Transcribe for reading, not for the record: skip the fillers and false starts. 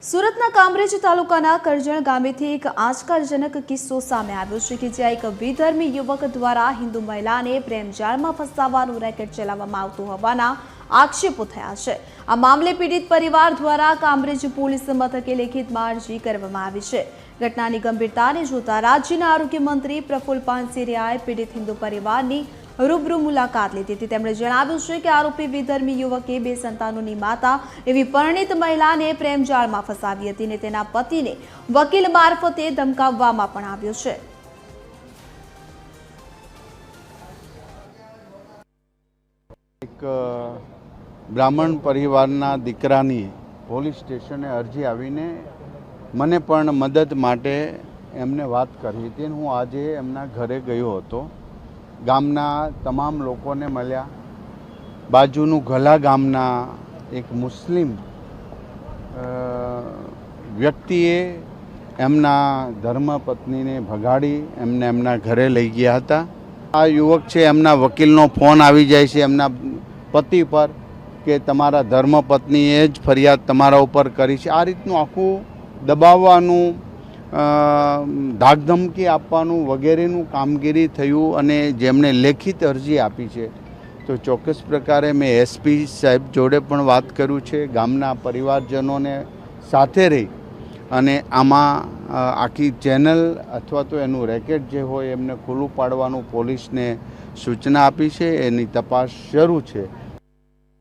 સુરતના કામરેજ તાલુકાના કરજણ ગામેથી એક આંચકાજનક કિસ્સો સામે આવ્યો છે કે જ્યાં એક વિધર્મી યુવક દ્વારા હિન્દુ મહિલાને પ્રેમજાળમાં ફસાવવાનું રેકેટ ચલાવવામાં આવતું હોવાના આક્ષેપો થયા છે। આ મામલે પીડિત પરિવાર દ્વારા કામરેજ પોલીસ મથકે લેખિતમાં અરજી કરવામાં આવી છે। ઘટનાની ગંભીરતાને જોતા રાજ્યના આરોગ્ય મંત્રી પ્રફુલ્લ પાનસેરિયાએ પીડિત હિન્દુ પરિવારની રૂબરૂ મુલાકાત લીધી હતી। તેમણે જણાવ્યું છે કે આરોપી વિધર્મી યુવકે 2 સંતાનોની માતા એવી પરિણીત મહિલાને પ્રેમજાળમાં ફસાવી હતી અને તેના પતિને વકીલ મારફતે ધમકાવવામાં પણ આવ્યો છે। એક બ્રાહ્મણ પરિવારના દીકરાની પોલીસ સ્ટેશને અરજી આવીને મને પણ મદદ માટે એમને વાત કરી હતી। હું આજે એમના ઘરે ગયો હતો। ગામના તમામ લોકોને મળ્યા। બાજુનું ગલા ગામના એક મુસ્લિમ વ્યક્તિએ એમના ધર્મપત્નીને ભગાડી એમને એમના ઘરે લઈ ગયા હતા। આ યુવક છે એમના વકીલનો ફોન આવી જાય છે એમના પતિ પર કે તમારા ધર્મપત્નીએ જ ફરિયાદ તમારા ઉપર કરી છે। આ રીતનું આખું દબાવવાનું ધાકધમકી આપવાનું વગેરેનું કામગીરી થયું અને જેમણે લેખિત અરજી આપી છે તો ચોક્કસ પ્રકારે મેં એસપી સાહેબ જોડે પણ વાત કર્યું છે। ગામના પરિવારજનોને સાથે રહી અને આમાં આખી ચેનલ અથવા તો એનું રેકેટ જે હોય એમને ખુલ્લું પાડવાનું પોલીસને સૂચના આપી છે। એની તપાસ શરૂ છે।